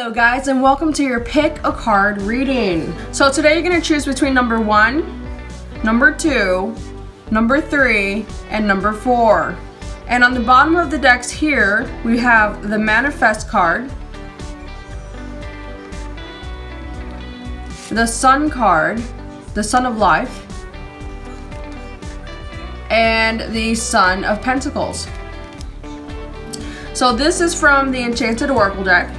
Hello guys, and welcome to your pick a card reading. So today you're going to choose between number 1, number 2, number 3, and number 4. And on the bottom of the decks here, we have the Manifest card, the Sun card, the Sun of Life, and the Son of Pentacles. So this is from the Enchanted Oracle deck.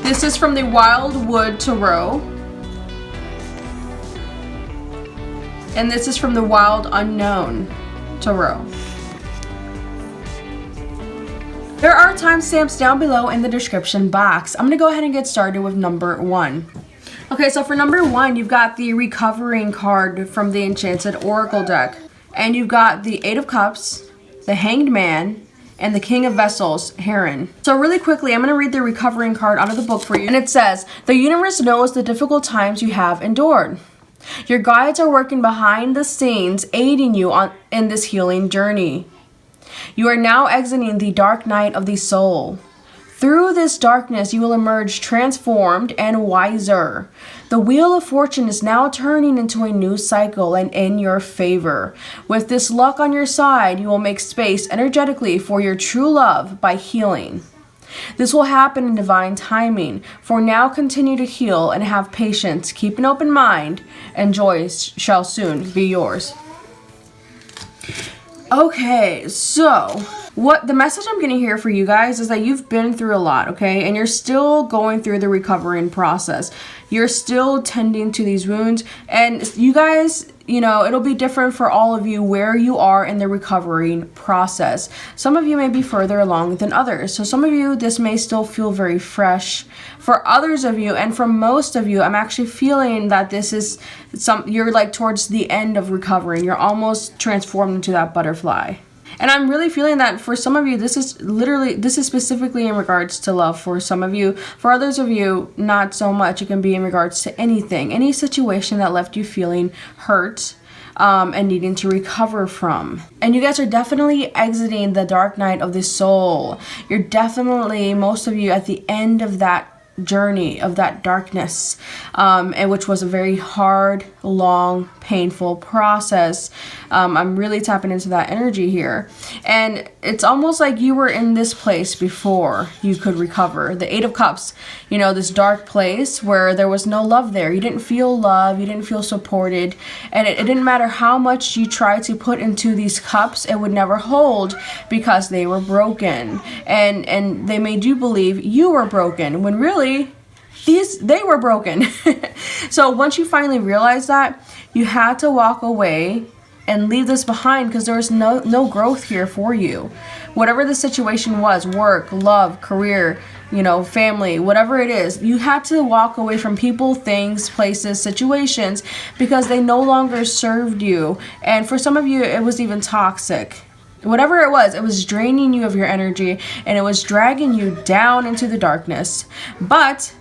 This is from the Wildwood Tarot. And this is from the Wild Unknown Tarot. There are timestamps down below in the description box. I'm going to go ahead and get started with number 1. Okay, so for number 1, you've got the Recovering card from the Enchanted Oracle deck. And you've got the 8 of Cups, the Hanged Man, and the King of Vessels, Heron. So really quickly, I'm going to read the Recovering card out of the book for you. And it says, the universe knows the difficult times you have endured. Your guides are working behind the scenes, aiding you in this healing journey. You are now exiting the dark night of the soul. Through this darkness, you will emerge transformed and wiser. The wheel of fortune is now turning into a new cycle and in your favor. With this luck on your side, you will make space energetically for your true love by healing. This will happen in divine timing. For now, continue to heal and have patience. Keep an open mind, and joy shall soon be yours. Okay, so what the message I'm getting here for you guys is that you've been through a lot, okay? And you're still going through the recovering process. You're still tending to these wounds. And you guys, you know, it'll be different for all of you where you are in the recovering process. Some of you may be further along than others. So some of you, this may still feel very fresh. For others of you, and for most of you, I'm actually feeling that this is you're like towards the end of recovering. You're almost transformed into that butterfly. And I'm really feeling that for some of you, this is specifically in regards to love for some of you. For others of you, not so much. It can be in regards to anything, any situation that left you feeling hurt and needing to recover from. And you guys are definitely exiting the dark night of the soul. You're definitely, most of you, at the end of that journey of that darkness, and which was a very hard, long, painful process. I'm really tapping into that energy here, and it's almost like you were in this place before you could recover. The 8 of Cups, you know, this dark place where there was no love there. You didn't feel love, you didn't feel supported, and it didn't matter how much you tried to put into these cups, it would never hold because they were broken, and they made you believe you were broken when really they were broken. So once you finally realized that, you had to walk away and leave this behind because there was no growth here for you. Whatever the situation was, work, love, career, you know, family, whatever it is, you had to walk away from people, things, places, situations because they no longer served you. And for some of you, it was even toxic. Whatever it was draining you of your energy, and it was dragging you down into the darkness. But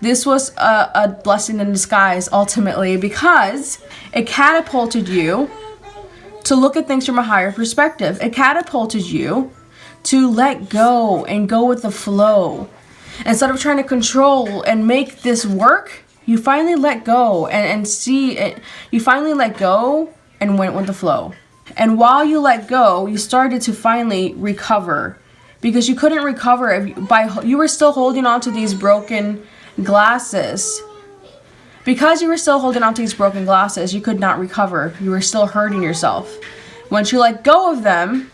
this was a blessing in disguise ultimately, because it catapulted you to look at things from a higher perspective. It catapulted you to let go and go with the flow. Instead of trying to control and make this work, you finally let go and see it. You finally let go and went with the flow. And while you let go, you started to finally recover, because you couldn't recover if you were still holding on to these broken glasses. Because you were still holding on to these broken glasses, you could not recover. You were still hurting yourself. Once you let go of them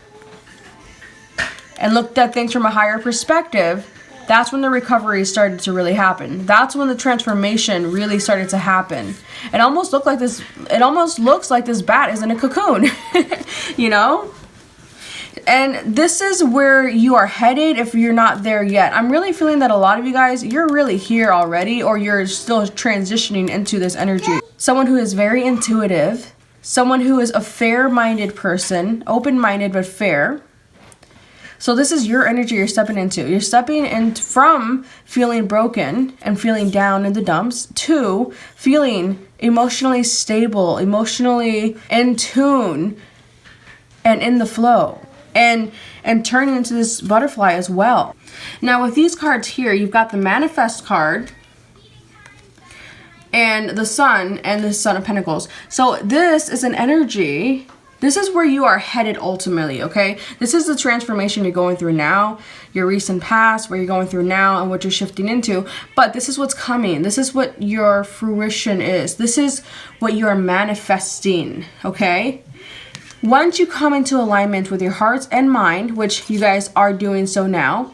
and looked at things from a higher perspective, that's when the recovery started to really happen. That's when the transformation really started to happen. It almost looks like this bat is in a cocoon, you know? And this is where you are headed if you're not there yet. I'm really feeling that a lot of you guys, you're really here already, or you're still transitioning into this energy. Someone who is very intuitive, someone who is a fair-minded person, open-minded but fair. So this is your energy you're stepping into. You're stepping in from feeling broken and feeling down in the dumps to feeling emotionally stable, emotionally in tune, and in the flow. and turning into this butterfly as well. Now with these cards here, you've got the Manifest card and the Sun and the Son of Pentacles. So this is an energy. This is where you are headed ultimately, okay? This is the transformation you're going through now, your recent past, where you're going through now and what you're shifting into. But this is what's coming. This is what your fruition is. This is what you are manifesting, okay? Once you come into alignment with your heart and mind, which you guys are doing so now,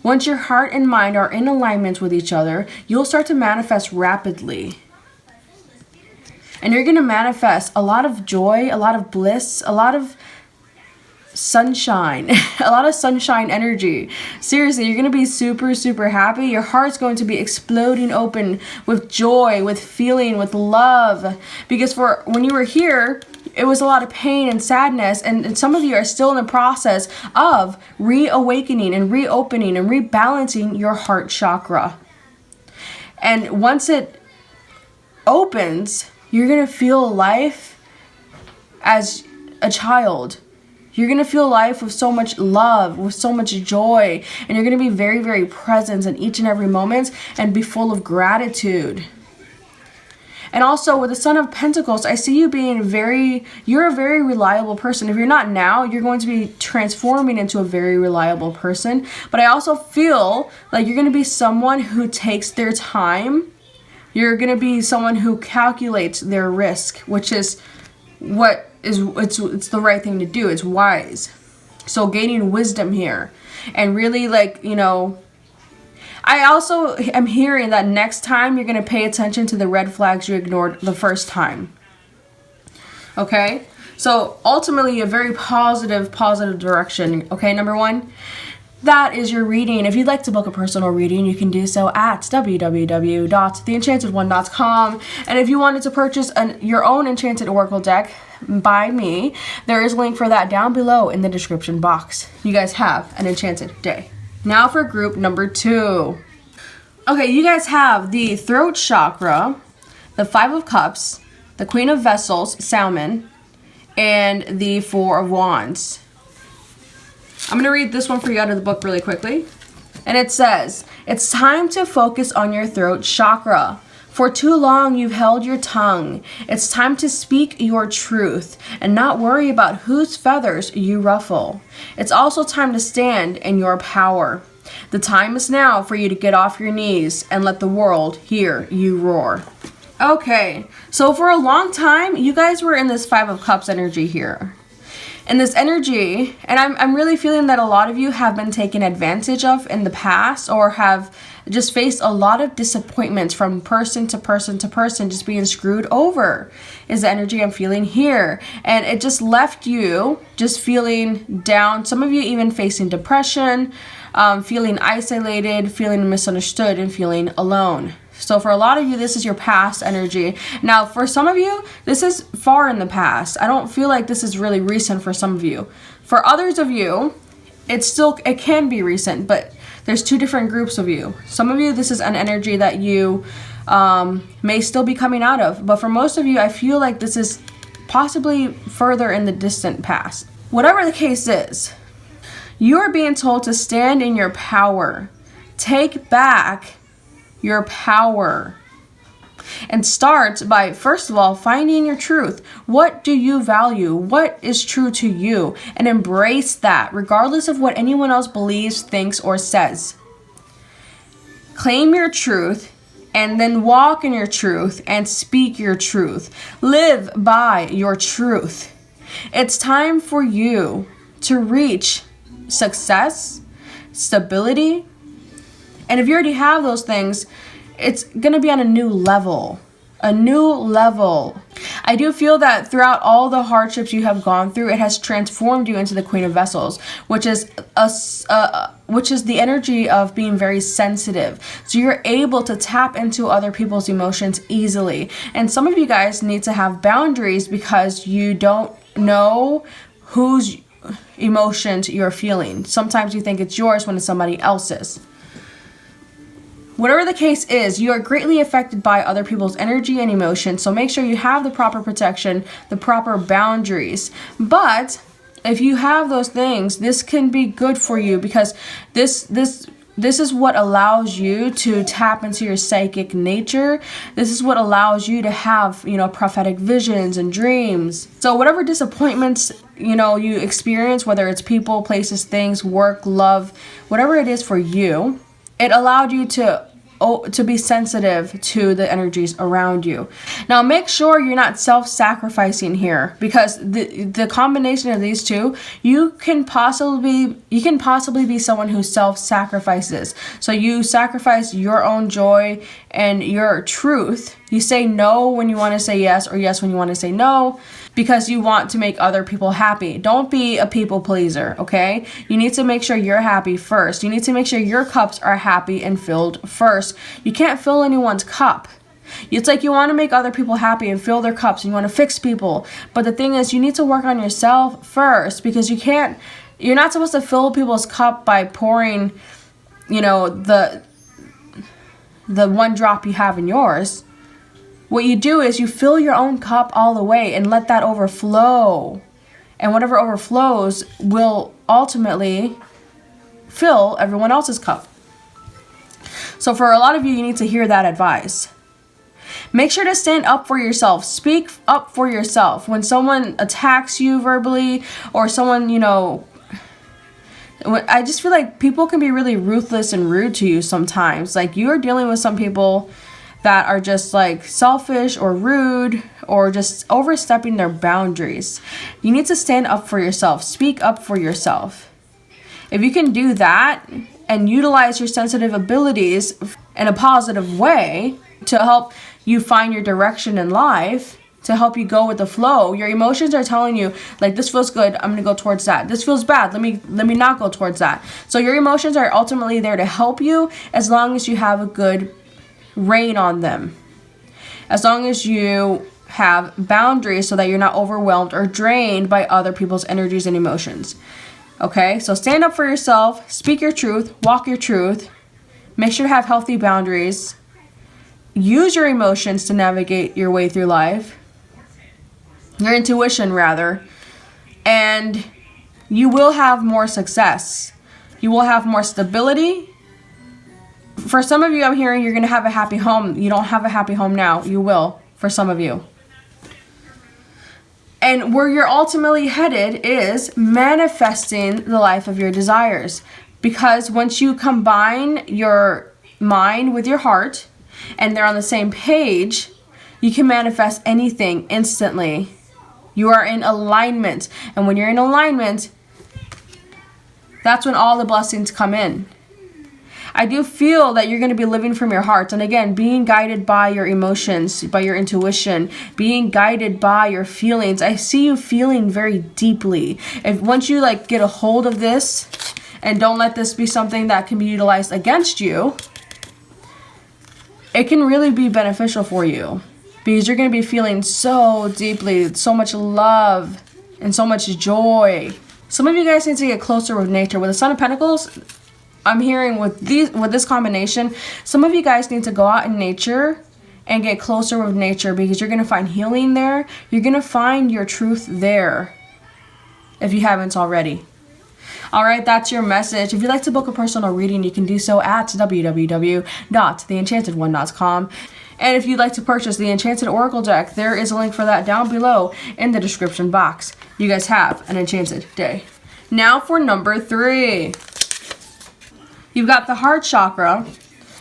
once your heart and mind are in alignment with each other, you'll start to manifest rapidly. And you're going to manifest a lot of joy, a lot of bliss, a lot of sunshine, a lot of sunshine energy. Seriously, you're going to be super, super happy. Your heart's going to be exploding open with joy, with feeling, with love. Because for when you were here, it was a lot of pain and sadness. And some of you are still in the process of reawakening and reopening and rebalancing your heart chakra. And once it opens, you're going to feel life as a child. You're going to feel life with so much love, with so much joy. And you're going to be very, very present in each and every moment and be full of gratitude. And also with the Son of Pentacles, I see you being you're a very reliable person. If you're not now, you're going to be transforming into a very reliable person. But I also feel like you're going to be someone who takes their time. You're going to be someone who calculates their risk, which is it's the right thing to do. It's wise. So gaining wisdom here and really I also am hearing that next time you're going to pay attention to the red flags you ignored the first time. Okay? So ultimately a very positive direction. Okay, number one. That is your reading. If you'd like to book a personal reading, you can do so at www.theenchantedone.com. And if you wanted to purchase your own enchanted oracle deck by me, there is a link for that down below in the description box. You guys have an enchanted day. Now for group number 2. Okay, you guys have the throat chakra, the 5 of Cups, the Queen of Vessels, Salmon, and the 4 of Wands. I'm going to read this one for you out of the book really quickly. And it says, it's time to focus on your throat chakra. For too long, you've held your tongue. It's time to speak your truth and not worry about whose feathers you ruffle. It's also time to stand in your power. The time is now for you to get off your knees and let the world hear you roar. Okay, so for a long time, you guys were in this 5 of Cups energy here. And this energy, and I'm really feeling that a lot of you have been taken advantage of in the past or have just faced a lot of disappointments from person to person to person, just being screwed over is the energy I'm feeling here. And it just left you just feeling down. Some of you even facing depression, feeling isolated, feeling misunderstood, and feeling alone. So for a lot of you, this is your past energy. Now, for some of you, this is far in the past. I don't feel like this is really recent for some of you. For others of you, it can be recent, but there's 2 different groups of you. Some of you, this is an energy that you may still be coming out of. But for most of you, I feel like this is possibly further in the distant past. Whatever the case is, you are being told to stand in your power. Take back your power. And start by, first of all, finding your truth. What do you value? What is true to you? And embrace that, regardless of what anyone else believes, thinks, or says. Claim your truth, and then walk in your truth and speak your truth. Live by your truth. It's time for you to reach success, stability, and if you already have those things, it's going to be on a new level. A new level. I do feel that throughout all the hardships you have gone through, it has transformed you into the Queen of Vessels, which is the energy of being very sensitive. So you're able to tap into other people's emotions easily. And some of you guys need to have boundaries because you don't know whose emotions you're feeling. Sometimes you think it's yours when it's somebody else's. Whatever the case is, you are greatly affected by other people's energy and emotion, so make sure you have the proper protection, the proper boundaries. But if you have those things, this can be good for you, because this is what allows you to tap into your psychic nature. This is what allows you to have, prophetic visions and dreams. So whatever disappointments, you experience, whether it's people, places, things, work, love, whatever it is for you, it allowed you to be sensitive to the energies around you. Now make sure you're not self-sacrificing here, because the combination of these two, you can possibly be someone who self-sacrifices. So you sacrifice your own joy and your truth. You say no when you want to say yes, or yes when you want to say no, because you want to make other people happy. Don't be a people pleaser, okay? You need to make sure you're happy first. You need to make sure your cups are happy and filled first. You can't fill anyone's cup. It's like you want to make other people happy and fill their cups, and you want to fix people. But the thing is, you need to work on yourself first, because you're not supposed to fill people's cup by pouring, the one drop you have in yours. What you do is you fill your own cup all the way and let that overflow. And whatever overflows will ultimately fill everyone else's cup. So for a lot of you, you need to hear that advice. Make sure to stand up for yourself. Speak up for yourself. When someone attacks you verbally, or someone, I just feel like people can be really ruthless and rude to you sometimes. Like, you are dealing with some people that are just like selfish or rude, or just overstepping their boundaries. You need to stand up for yourself. Speak up for yourself. If you can do that and utilize your sensitive abilities in a positive way to help you find your direction in life, to help you go with the flow. Your emotions are telling you, like, this feels good, I'm gonna go towards that. This feels bad, let me not go towards that. So your emotions are ultimately there to help you, as long as you have a good rein on them. As long as you have boundaries, so that you're not overwhelmed or drained by other people's energies and emotions. Okay, so stand up for yourself, speak your truth, walk your truth, make sure to have healthy boundaries, use your emotions to navigate your way through life, your intuition rather, and you will have more success. You will have more stability. For some of you, I'm hearing you're going to have a happy home. You don't have a happy home now. You will, for some of you. And where you're ultimately headed is manifesting the life of your desires. Because once you combine your mind with your heart, and they're on the same page, you can manifest anything instantly. You are in alignment. And when you're in alignment, that's when all the blessings come in. I do feel that you're going to be living from your heart. And again, being guided by your emotions, by your intuition, being guided by your feelings. I see you feeling very deeply. If once you get a hold of this, and don't let this be something that can be utilized against you, it can really be beneficial for you. Because you're going to be feeling so deeply, so much love and so much joy. Some of you guys need to get closer with nature. With the Son of Pentacles, I'm hearing with this combination, some of you guys need to go out in nature and get closer with nature, because you're going to find healing there. You're going to find your truth there, if you haven't already. All right, that's your message. If you'd like to book a personal reading, you can do so at www.theenchantedone.com. And if you'd like to purchase the Enchanted Oracle deck, there is a link for that down below in the description box. You guys have an enchanted day. Now for number 3. You've got the heart chakra,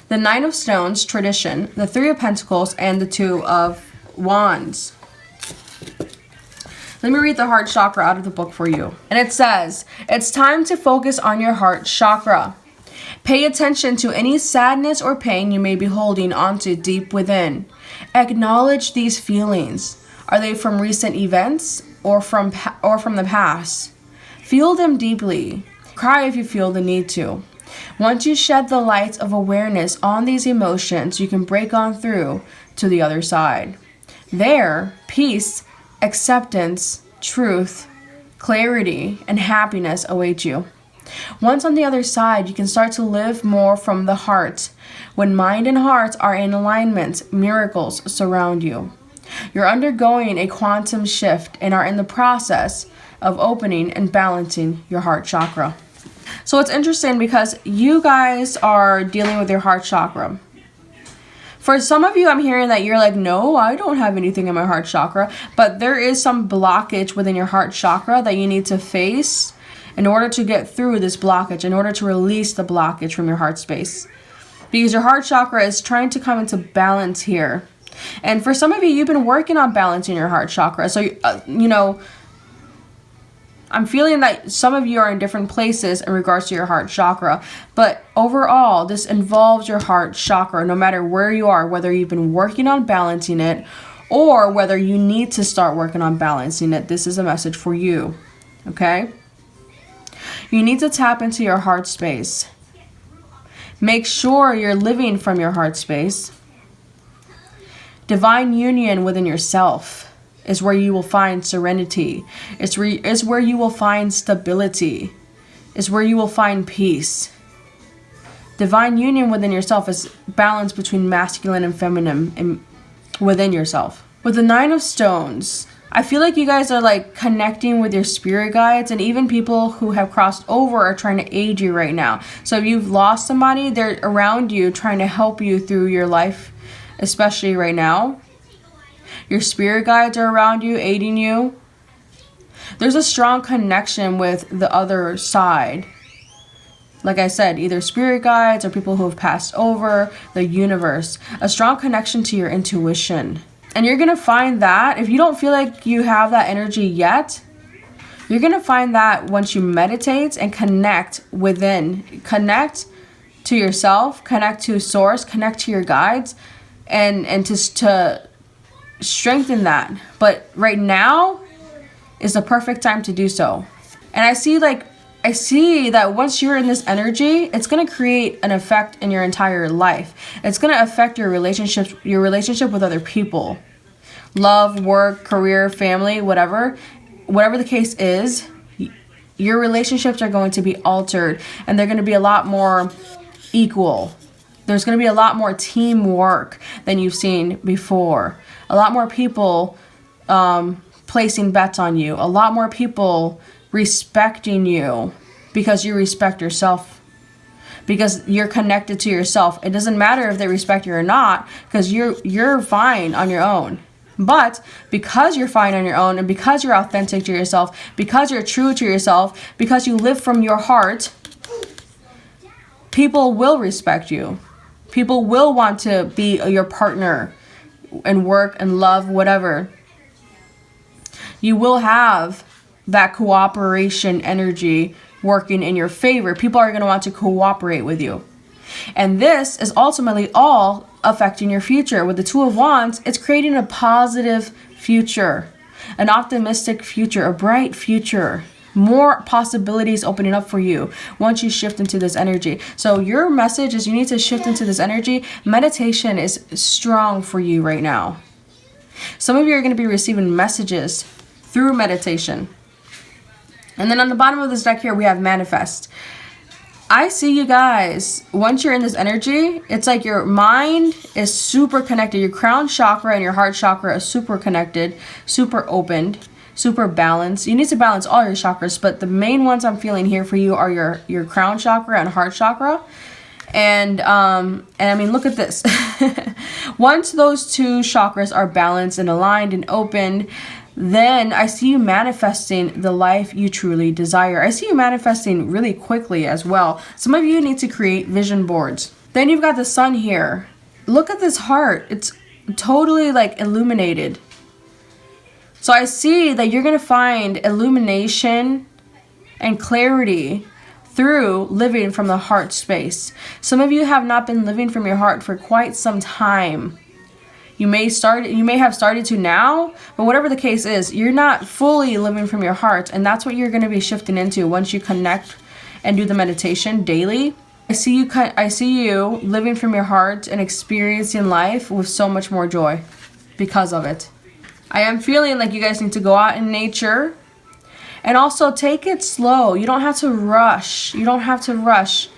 the 9 of Stones tradition, the 3 of Pentacles, and the 2 of Wands. Let me read the heart chakra out of the book for you. And it says, it's time to focus on your heart chakra. Pay attention to any sadness or pain you may be holding onto deep within. Acknowledge these feelings. Are they from recent events or from the past? Feel them deeply. Cry if you feel the need to. Once you shed the light of awareness on these emotions, you can break on through to the other side. There, peace, acceptance, truth, clarity, and happiness await you. Once on the other side, you can start to live more from the heart. When mind and heart are in alignment, miracles surround you. You're undergoing a quantum shift and are in the process of opening and balancing your heart chakra. So it's interesting because you guys are dealing with your heart chakra. For some of you, I'm hearing that you're like, no, I don't have anything in my heart chakra. But there is some blockage within your heart chakra that you need to face in order to get through this blockage, in order to release the blockage from your heart space. Because your heart chakra is trying to come into balance here. And for some of you, you've been working on balancing your heart chakra. So, I'm feeling that some of you are in different places in regards to your heart chakra. But overall, this involves your heart chakra, no matter where you are, whether you've been working on balancing it or whether you need to start working on balancing it. This is a message for you, okay? You need to tap into your heart space. Make sure you're living from your heart space. Divine union within yourself is where you will find serenity. It's where you will find stability. It's where you will find peace. Divine union within yourself is balance between masculine and feminine within yourself. With the 9 of Stones, I feel like you guys are like connecting with your spirit guides, and even people who have crossed over are trying to aid you right now. So if you've lost somebody, they're around you trying to help you through your life, especially right now. Your spirit guides are around you, aiding you. There's a strong connection with the other side. Like I said, either spirit guides or people who have passed over, the universe. A strong connection to your intuition. And you're going to find that, if you don't feel like you have that energy yet, you're going to find that once you meditate and connect within. Connect to yourself, connect to source, connect to your guides, and to strengthen that. But right now is the perfect time to do so. And I see that once you're in this energy, it's going to create an effect in your entire life. It's going to affect your relationship with other people. Love, work, career, family, whatever the case is, your relationships are going to be altered, and they're going to be a lot more equal. There's going to be a lot more teamwork than you've seen before. A lot more people placing bets on you. A lot more people respecting you because you respect yourself. Because you're connected to yourself. It doesn't matter if they respect you or not, because you're fine on your own. But because you're fine on your own, and because you're authentic to yourself, because you're true to yourself, because you live from your heart, people will respect you. People will want to be your partner in work and love, whatever. You will have that cooperation energy working in your favor. People are going to want to cooperate with you. And this is ultimately all affecting your future. With the 2 of Wands, it's creating a positive future, an optimistic future, a bright future. More possibilities opening up for you once you shift into this energy. So your message is you need to shift into this energy. Meditation is strong for you right now. Some of you are going to be receiving messages through meditation. And then on the bottom of this deck here, we have manifest. I see you guys, once you're in this energy, it's like your mind is super connected. Your crown chakra and your heart chakra are super connected, super opened, super balanced. You need to balance all your chakras, but the main ones I'm feeling here for you are your crown chakra and heart chakra. And I mean, look at this. Once those 2 chakras are balanced and aligned and opened, then I see you manifesting the life you truly desire. I see you manifesting really quickly as well. Some of you need to create vision boards. Then you've got the sun here. Look at this heart. It's totally like illuminated. So I see that you're going to find illumination and clarity through living from the heart space. Some of you have not been living from your heart for quite some time. You may have started to now, but whatever the case is, you're not fully living from your heart, and that's what you're going to be shifting into once you connect and do the meditation daily. I see you living from your heart and experiencing life with so much more joy because of it. I am feeling like you guys need to go out in nature And also take it slow. You don't have to rush. You don't have to rush.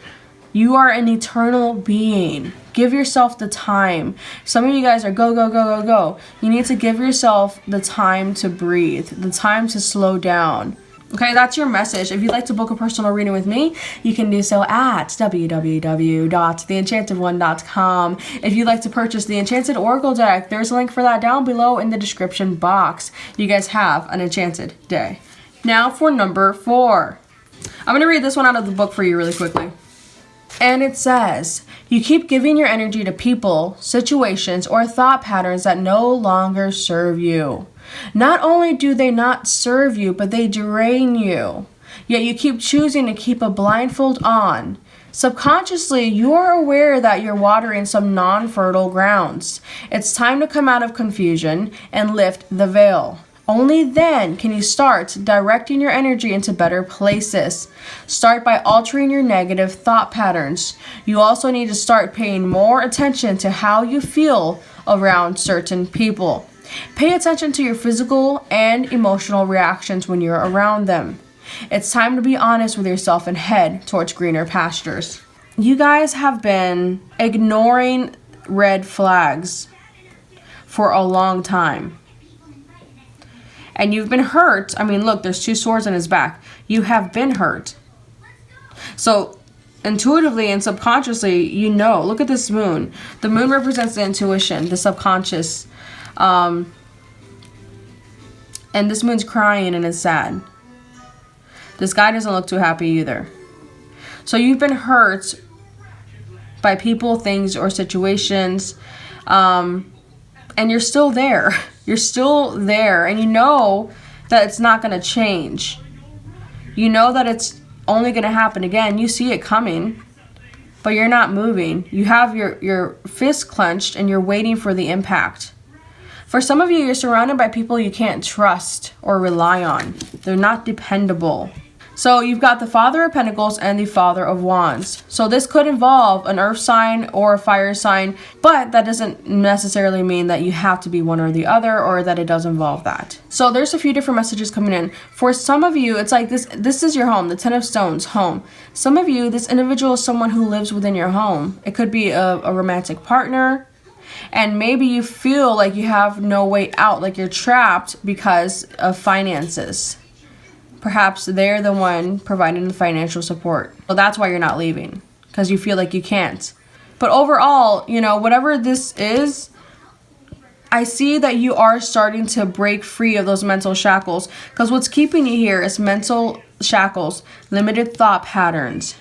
You are an eternal being. Give yourself the time. Some of you guys are go, go, go, go, go. You need to give yourself the time to breathe, the time to slow down. Okay, that's your message. If you'd like to book a personal reading with me, you can do so at www.theenchantedone.com. If you'd like to purchase the Enchanted Oracle deck, there's a link for that down below in the description box. You guys have an enchanted day. Now for number 4. I'm going to read this one out of the book for you really quickly. And it says, you keep giving your energy to people, situations, or thought patterns that no longer serve you. Not only do they not serve you, but they drain you. Yet you keep choosing to keep a blindfold on. Subconsciously, you are aware that you're watering some non-fertile grounds. It's time to come out of confusion and lift the veil. Only then can you start directing your energy into better places. Start by altering your negative thought patterns. You also need to start paying more attention to how you feel around certain people. Pay attention to your physical and emotional reactions when you're around them. It's time to be honest with yourself and head towards greener pastures. You guys have been ignoring red flags for a long time. And you've been hurt. I mean, look, there's 2 swords on his back. You have been hurt. So intuitively and subconsciously, you know, look at this moon. The moon represents the intuition, the subconscious. And this moon's crying and is sad. This guy doesn't look too happy either. So you've been hurt by people, things, or situations. And you're still there. You're still there. And you know that it's not going to change. You know that it's only going to happen again. You see it coming. But you're not moving. You have your fist clenched and you're waiting for the impact. For some of you, you're surrounded by people you can't trust or rely on. They're not dependable. So you've got the Father of Pentacles and the Father of Wands. So this could involve an earth sign or a fire sign, but that doesn't necessarily mean that you have to be one or the other, or that it does involve that. So there's a few different messages coming in. For some of you, it's like this is your home, the 10 of Stones, home. Some of you, this individual is someone who lives within your home. It could be a romantic partner. And maybe you feel like you have no way out, like you're trapped because of finances. Perhaps they're the one providing the financial support. So that's why you're not leaving, because you feel like you can't. But overall, you know, whatever this is, I see that you are starting to break free of those mental shackles, because what's keeping you here is mental shackles, limited thought patterns.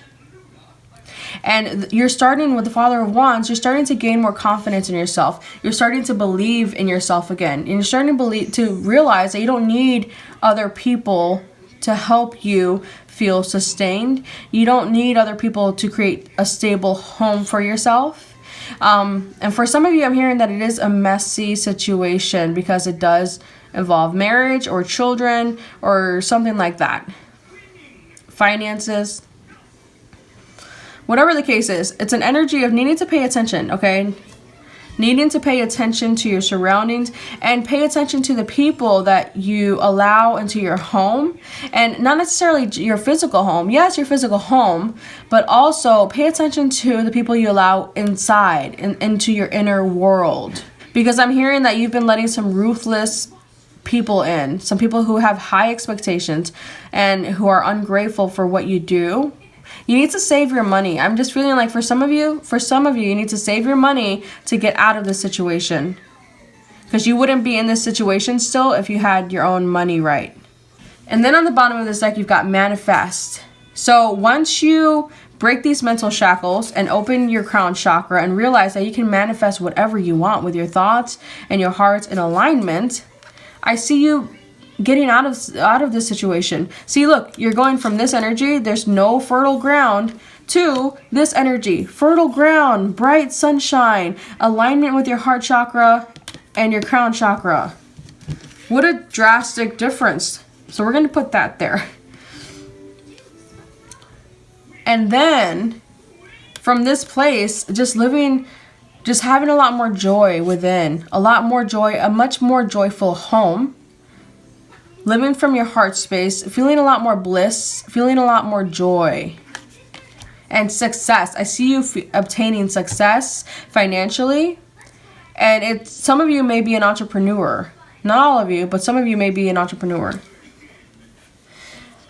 And you're starting with the Father of Wands, you're starting to gain more confidence in yourself. You're starting to believe in yourself again. And you're starting to realize that you don't need other people to help you feel sustained. You don't need other people to create a stable home for yourself. And for some of you, I'm hearing that it is a messy situation because it does involve marriage or children or something like that. Finances. Whatever the case is, it's an energy of needing to pay attention, okay? Needing to pay attention to your surroundings and pay attention to the people that you allow into your home. And not necessarily your physical home. Yes, your physical home, but also pay attention to the people you allow inside, into your inner world. Because I'm hearing that you've been letting some ruthless people in. Some people who have high expectations and who are ungrateful for what you do. You need to save your money. I'm just feeling like for some of you, you need to save your money to get out of this situation. Because you wouldn't be in this situation still if you had your own money right. And then on the bottom of this deck, you've got manifest. So once you break these mental shackles and open your crown chakra and realize that you can manifest whatever you want with your thoughts and your heart's in alignment, I see you getting out of this situation. See, look, you're going from this energy, there's no fertile ground, to this energy, fertile ground, bright sunshine, alignment with your heart chakra and your crown chakra. What a drastic difference. So we're going to put that there. And then from this place, just having a lot more joy within, a lot more joy, a much more joyful home. living from your heart space, feeling a lot more bliss, feeling a lot more joy. And success. I see you obtaining success financially. And some of you may be an entrepreneur. Not all of you, but some of you may be an entrepreneur.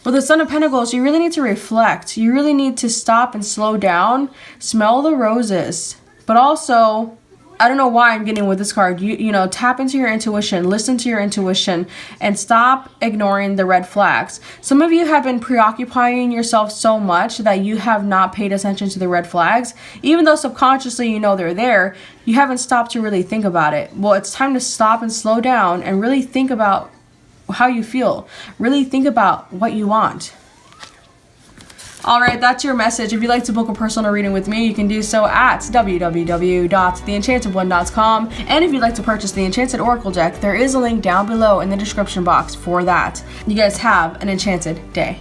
With the Son of Pentacles, you really need to reflect. You really need to stop and slow down. Smell the roses. But also, I don't know why I'm getting with this card. You know, tap into your intuition, listen to your intuition, and stop ignoring the red flags. Some of you have been preoccupying yourself so much that you have not paid attention to the red flags. Even though subconsciously you know they're there, you haven't stopped to really think about it. Well, it's time to stop and slow down and really think about how you feel. Really think about what you want. All right, that's your message. If you'd like to book a personal reading with me, you can do so at www.theenchantedone.com. And if you'd like to purchase the Enchanted Oracle deck, there is a link down below in the description box for that. You guys have an enchanted day.